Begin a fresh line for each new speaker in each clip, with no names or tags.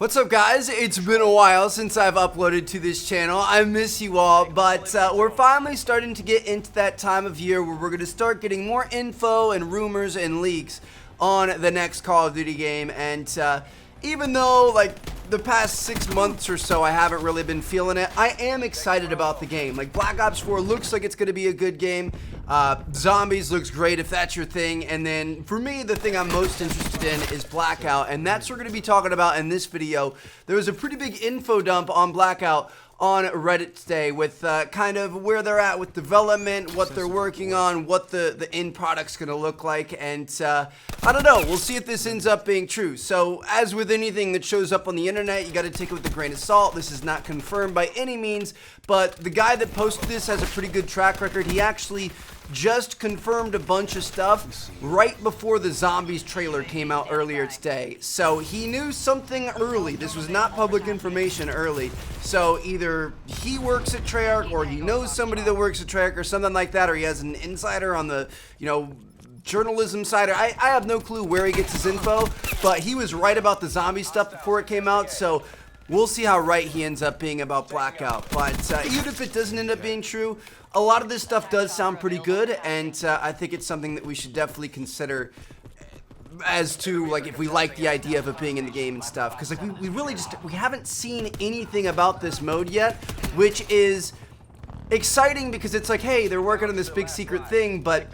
What's up, guys? It's been a while since I've uploaded to this channel. I miss you all, but we're finally starting to get into that time of year where we're going to start getting more info and rumors and leaks on the next Call of Duty game. And even though, like, the past 6 months or so I haven't really been feeling it, I am excited about the game. Like, Black Ops 4 looks like it's going to be a good game. Zombies looks great if that's your thing. And then for me, the thing I'm most interested in is Blackout, and that's what we're going to be talking about in this video. There was a pretty big info dump on Blackout on Reddit today with kind of where they're at with development, what they're working on, what the end product's gonna look like, and I don't know, we'll see if this ends up being true. So as with anything that shows up on the internet, you gotta take it with a grain of salt. This is not confirmed by any means, but the guy that posted this has a pretty good track record. He actually just confirmed a bunch of stuff right before the Zombies trailer came out earlier today. So he knew something early. This was not public information early. So either he works at Treyarch, or he knows somebody that works at Treyarch, or something like that, or he has an insider on the, journalism side. I have no clue where he gets his info, but he was right about the zombie stuff before it came out. So we'll see how right he ends up being about Blackout. But even if it doesn't end up being true, a lot of this stuff does sound pretty good, and I think it's something that we should definitely consider as to, like, if we like the idea of it being in the game and stuff. Because, like, we really we haven't seen anything about this mode yet, which is exciting because it's like, hey, they're working on this big secret thing, but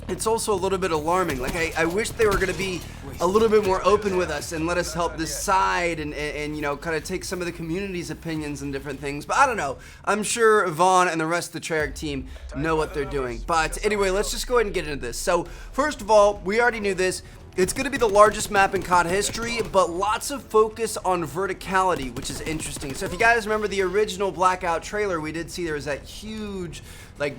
it's also a little bit alarming. Like, I wish they were going to be a little bit more open with us and let us help decide and kind of take some of the community's opinions and different things. But I don't know. I'm sure Vaughn and the rest of the Treyarch team know what they're doing. But anyway, let's just go ahead and get into this. So, first of all, we already knew this. It's going to be the largest map in COD history, but lots of focus on verticality, which is interesting. So if you guys remember the original Blackout trailer, we did see there was that huge, like,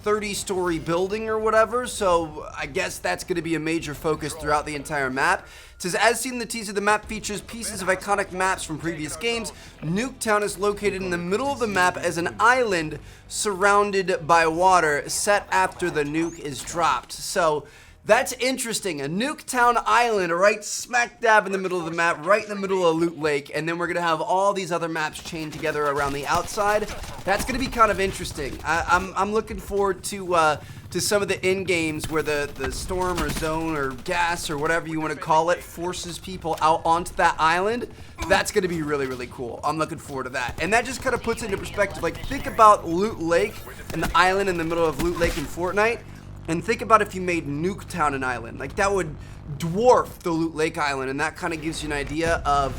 30-story building or whatever, so I guess that's going to be a major focus throughout the entire map. It says, as seen in the teaser, the map features pieces of iconic maps from previous games. Nuketown is located in the middle of the map as an island surrounded by water, set after the nuke is dropped. So that's interesting. A Nuketown island right smack dab in the middle of the map, right in the middle of Loot Lake, and then we're going to have all these other maps chained together around the outside. That's going to be kind of interesting. I'm looking forward to some of the end games where the storm or zone or gas or whatever you want to call it forces people out onto that island. That's going to be really, really cool. I'm looking forward to that. And that just kind of puts it into perspective. Like, think about Loot Lake and the island in the middle of Loot Lake in Fortnite. And think about if you made Nuketown an island. Like, that would dwarf the Loot Lake Island, and that kind of gives you an idea of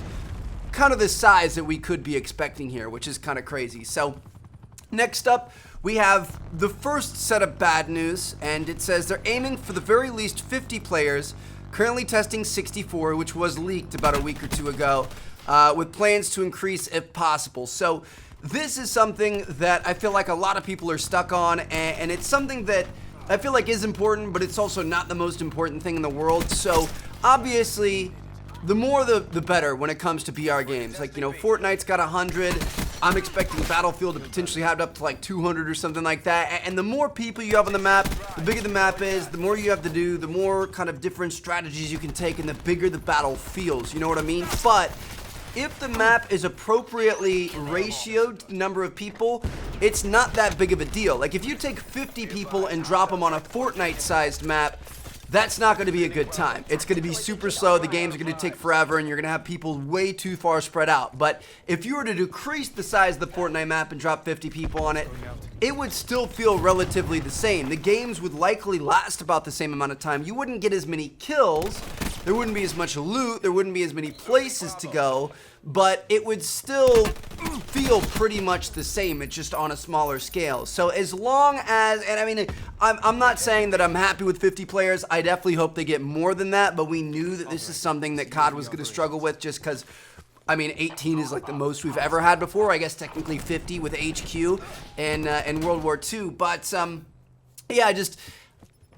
kind of the size that we could be expecting here, which is kind of crazy. So, next up, we have the first set of bad news, and it says they're aiming for the very least 50 players, currently testing 64, which was leaked about a week or two ago, with plans to increase if possible. So, this is something that I feel like a lot of people are stuck on, and it's something that I feel like is important, but it's also not the most important thing in the world. So obviously, the more the better when it comes to BR games. Like, Fortnite's got 100. I'm expecting Battlefield to potentially have it up to like 200 or something like that. And the more people you have on the map, the bigger the map is, the more you have to do, the more kind of different strategies you can take, and the bigger the battle feels. You know what I mean? But if the map is appropriately ratioed to the number of people, it's not that big of a deal. Like, if you take 50 people and drop them on a Fortnite-sized map, that's not going to be a good time. It's going to be super slow, the games are going to take forever, and you're going to have people way too far spread out. But if you were to decrease the size of the Fortnite map and drop 50 people on it, it would still feel relatively the same. The games would likely last about the same amount of time. You wouldn't get as many kills, there wouldn't be as much loot, there wouldn't be as many places to go, but it would still feel pretty much the same. It's just on a smaller scale. So as long as, and I mean, I'm not saying that I'm happy with 50 players. I definitely hope they get more than that, but we knew that this is something that COD was going to struggle with just because, I mean, 18 is like the most we've ever had before. I guess technically 50 with HQ and World War II. But, yeah,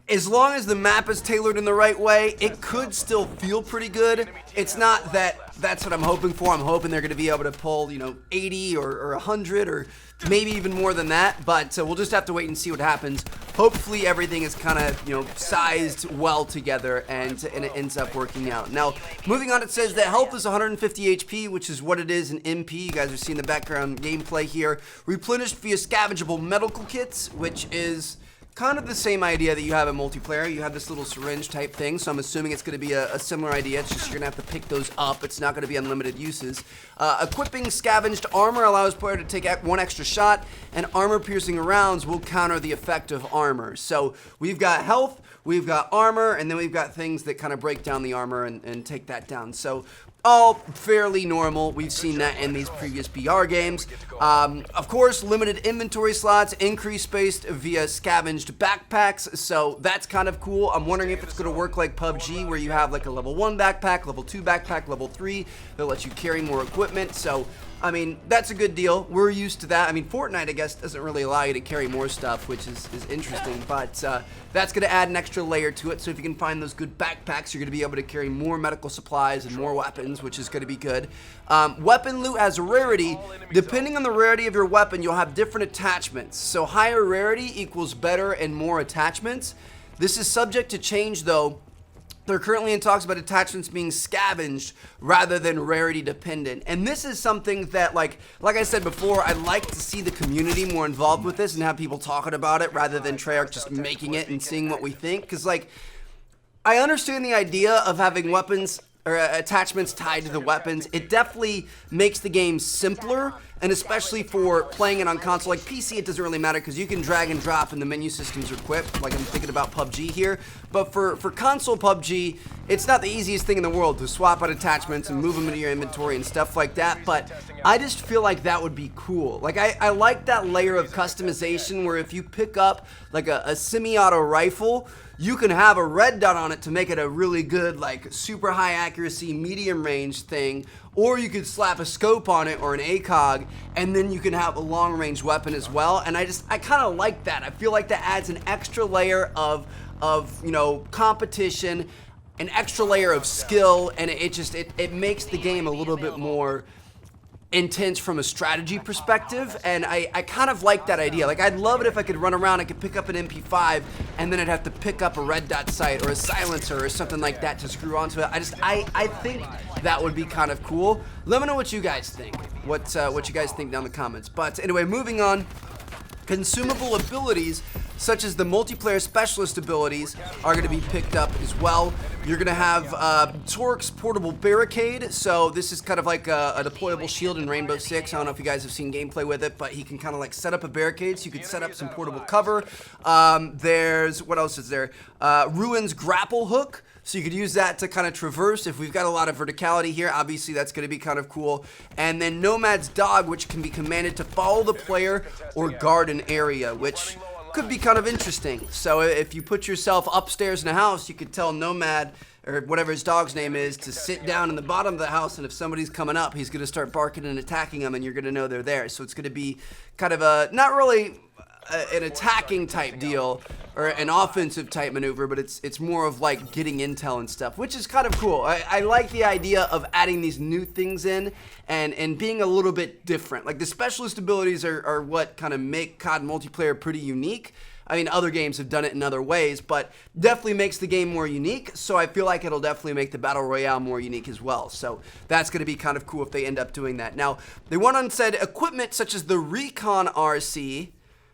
as long as the map is tailored in the right way, it could still feel pretty good. It's not that that's what I'm hoping for. I'm hoping they're going to be able to pull, 80 or 100 or maybe even more than that. But we'll just have to wait and see what happens. Hopefully everything is kind of, sized well together and it ends up working out. Now, moving on, it says that health is 150 HP, which is what it is in MP. You guys are seeing the background gameplay here. Replenished via scavengeable medical kits, which is kind of the same idea that you have in multiplayer. You have this little syringe type thing, so I'm assuming it's going to be a similar idea. It's just you're going to have to pick those up. It's not going to be unlimited uses. Equipping scavenged armor allows player to take one extra shot, and armor-piercing rounds will counter the effect of armor. So we've got health, we've got armor, and then we've got things that kind of break down the armor and take that down. So all fairly normal. We've seen that in these previous BR games. Of course, limited inventory slots, increased space via scavenged backpacks, so that's kind of cool. I'm wondering if it's going to work like PUBG, where you have like a level 1 backpack, level 2 backpack, level 3. They'll let you carry more equipment, so I mean, that's a good deal. We're used to that. I mean, Fortnite, I guess, doesn't really allow you to carry more stuff, which is interesting, but that's going to add an extra layer to it. So if you can find those good backpacks, you're going to be able to carry more medical supplies and more weapons, which is going to be good. Weapon loot has a rarity. Depending on the rarity of your weapon, you'll have different attachments. So higher rarity equals better and more attachments. This is subject to change, though. They're currently in talks about attachments being scavenged rather than rarity dependent. And this is something that, like I said before, I'd like to see the community more involved with this and have people talking about it rather than Treyarch just making it and seeing what we think. Because, I understand the idea of having weapons or attachments tied to the weapons. It definitely makes the game simpler, and especially for playing it on console. Like PC, it doesn't really matter because you can drag and drop and the menu systems are quick. Like I'm thinking about PUBG here. But for console PUBG, it's not the easiest thing in the world to swap out attachments and move them into your inventory and stuff like that. But I just feel like that would be cool. Like I like that layer of customization where if you pick up like a semi-auto rifle, you can have a red dot on it to make it a really good, like, super high accuracy, medium range thing, or you could slap a scope on it or an ACOG, and then you can have a long range weapon as well. And I kind of like that. I feel like that adds an extra layer of competition, an extra layer of skill, and it makes the game a little bit more intense from a strategy perspective, and I kind of like that idea. Like, I'd love it if I could run around, I could pick up an MP5, and then I'd have to pick up a red dot sight or a silencer or something like that to screw onto it. I think that would be kind of cool. Let me know what you guys think. What you guys think down in the comments. But anyway, moving on. Consumable abilities, such as the multiplayer specialist abilities, are going to be picked up as well. You're going to have Torque's portable barricade. So this is kind of like a deployable shield in Rainbow Six. I don't know if you guys have seen gameplay with it, but he can kind of like set up a barricade, so you could set up some portable cover. There's, what else is there? Ruin's grapple hook. So you could use that to kind of traverse. If we've got a lot of verticality here, obviously that's going to be kind of cool. And then Nomad's dog, which can be commanded to follow the player or guard an area, which could be kind of interesting. So if you put yourself upstairs in a house, you could tell Nomad, or whatever his dog's name is, to sit down in the bottom of the house, and if somebody's coming up, he's going to start barking and attacking them, and you're going to know they're there. So it's going to be kind of a, not really an attacking type deal or an offensive type maneuver, but it's more of like getting intel and stuff, which is kind of cool. I like the idea of adding these new things in and being a little bit different. Like the specialist abilities are what kind of make COD multiplayer pretty unique. I mean, other games have done it in other ways, but definitely makes the game more unique. So I feel like it'll definitely make the Battle Royale more unique as well. So that's going to be kind of cool if they end up doing that. Now, they went on and said equipment such as the Recon RC,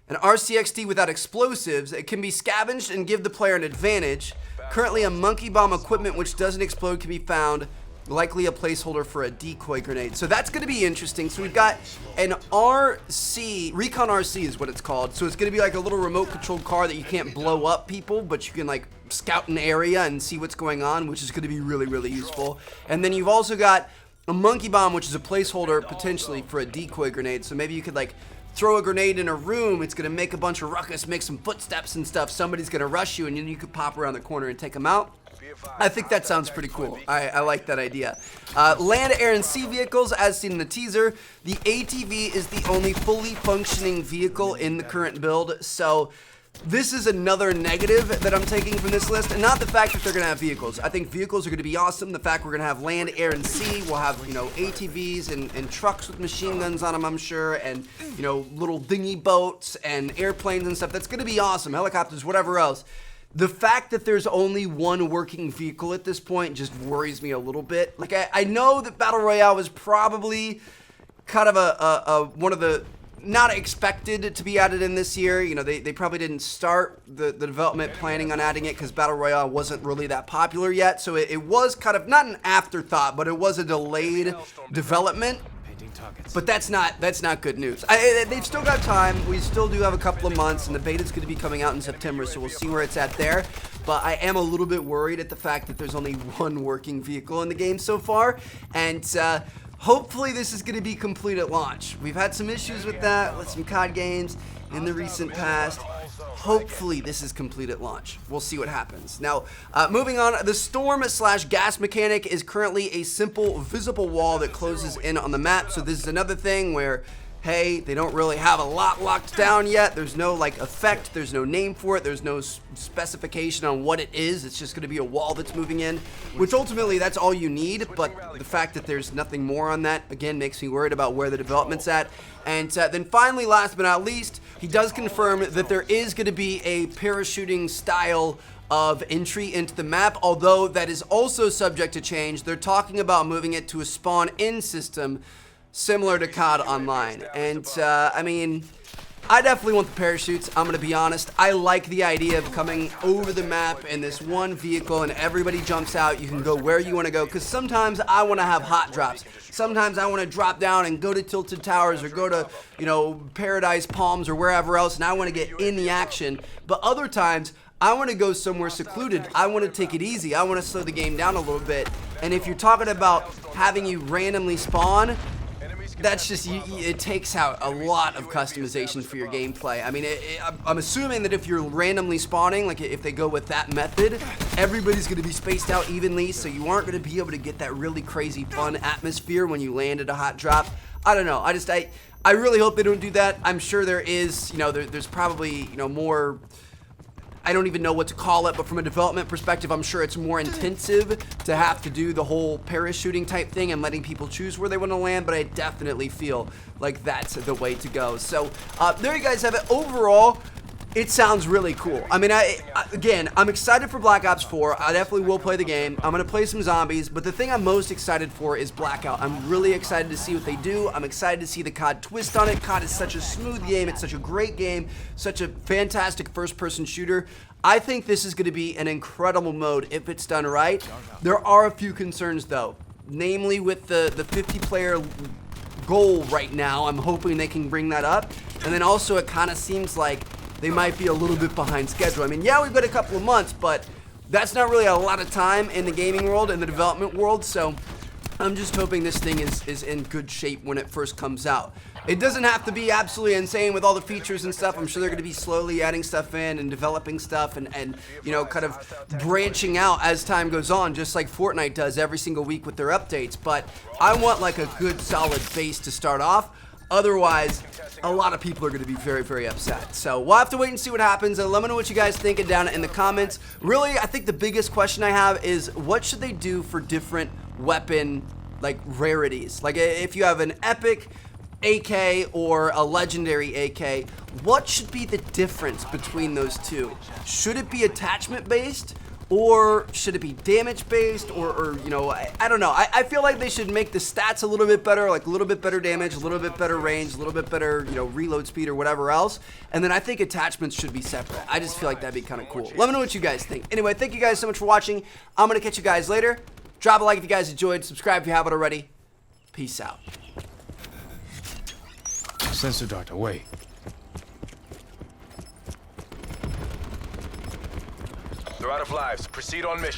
an RCXD without explosives, it can be scavenged and give the player an advantage. Currently, a monkey bomb equipment which doesn't explode can be found, likely a placeholder for a decoy grenade. So that's going to be interesting. So we've got an RC, Recon RC is what it's called. So it's going to be like a little remote controlled car that you can't blow up people, but you can like scout an area and see what's going on, which is going to be really, really useful. And then you've also got a monkey bomb, which is a placeholder potentially for a decoy grenade. So maybe you could like throw a grenade in a room, it's going to make a bunch of ruckus, make some footsteps and stuff, somebody's going to rush you, and then you could pop around the corner and take them out. I think that sounds pretty cool. I like that idea. Land, air, and sea vehicles, as seen in the teaser. The ATV is the only fully functioning vehicle in the current build, so This is another negative that I'm taking from this list, and not the fact that they're going to have vehicles. I think vehicles are going to be awesome. The fact we're going to have land, air, and sea. We'll have, you know, ATVs and trucks with machine guns on them, I'm sure, and, you know, little dinghy boats and airplanes and stuff. That's going to be awesome. Helicopters, whatever else. The fact that there's only one working vehicle at this point just worries me a little bit. Like, I know that Battle Royale was probably kind of one of the not expected to be added in this year. You know, they probably didn't start the development planning on adding it because Battle Royale wasn't really that popular yet. So it was kind of not an afterthought, but it was a delayed development. But that's not good news. They've still got time. We still do have a couple of months, and the beta's going to be coming out in September, so we'll see where it's at there. But I am a little bit worried at the fact that there's only one working vehicle in the game so far, and hopefully this is going to be complete at launch. We've had some issues with that, with some COD games in the recent past. Hopefully this is complete at launch. We'll see what happens. Now, moving on, the storm/gas mechanic is currently a simple visible wall that closes in on the map. So this is another thing where, hey, they don't really have a lot locked down yet. There's no like effect, there's no name for it, there's no specification on what it is. It's just going to be a wall that's moving in, which ultimately that's all you need. But the fact that there's nothing more on that, again, makes me worried about where the development's at. And then finally, last but not least, he does confirm that there is going to be a parachuting style of entry into the map, although that is also subject to change. They're talking about moving it to a spawn-in system similar to COD Online. And, I mean, I definitely want the parachutes. I'm going to be honest. I like the idea of coming over the map in this one vehicle and everybody jumps out. You can go where you want to go, because sometimes I want to have hot drops. Sometimes I want to drop down and go to Tilted Towers or go to, you know, Paradise Palms or wherever else, and I want to get in the action. But other times, I want to go somewhere secluded. I want to take it easy. I want to slow the game down a little bit. And if you're talking about having you randomly spawn, that's just, it takes out a lot of customization for your gameplay. I mean, I'm assuming that if you're randomly spawning, like if they go with that method, everybody's going to be spaced out evenly, so you aren't going to be able to get that really crazy fun atmosphere when you land at a hot drop. I don't know. I really hope they don't do that. I'm sure there is, you know, there's probably, you know, more, I don't even know what to call it, but from a development perspective, I'm sure it's more intensive to have to do the whole parachuting type thing and letting people choose where they want to land, but I definitely feel like that's the way to go. So there you guys have it. Overall, it sounds really cool. I mean, again, I'm excited for Black Ops 4. I definitely will play the game. I'm going to play some zombies, but the thing I'm most excited for is Blackout. I'm really excited to see what they do. I'm excited to see the COD twist on it. COD is such a smooth game. It's such a great game, such a fantastic first-person shooter. I think this is going to be an incredible mode if it's done right. There are a few concerns, though, namely with the 50-player goal right now. I'm hoping they can bring that up. And then also it kind of seems like they might be a little bit behind schedule. I mean, yeah, we've got a couple of months, but that's not really a lot of time in the gaming world, in the development world, so I'm just hoping this thing is in good shape when it first comes out. It doesn't have to be absolutely insane with all the features and stuff. I'm sure they're going to be slowly adding stuff in and developing stuff and you know, kind of branching out as time goes on, just like Fortnite does every single week with their updates. But I want like a good solid base to start off. Otherwise, a lot of people are going to be very, very upset. So we'll have to wait and see what happens. And let me know what you guys think down in the comments. Really, I think the biggest question I have is what should they do for different weapon, like, rarities? Like, if you have an epic AK or a legendary AK, what should be the difference between those two? Should it be attachment based? Or should it be damage based, or you know, I don't know. I feel like they should make the stats a little bit better, like a little bit better damage, a little bit better range, a little bit better, you know, reload speed or whatever else. And then I think attachments should be separate. I just feel like that'd be kind of cool. Let me know what you guys think. Anyway, thank you guys so much for watching. I'm going to catch you guys later. Drop a like if you guys enjoyed. Subscribe if you haven't already. Peace out.
Sensor dart away.
They're out of lives. Proceed on mission.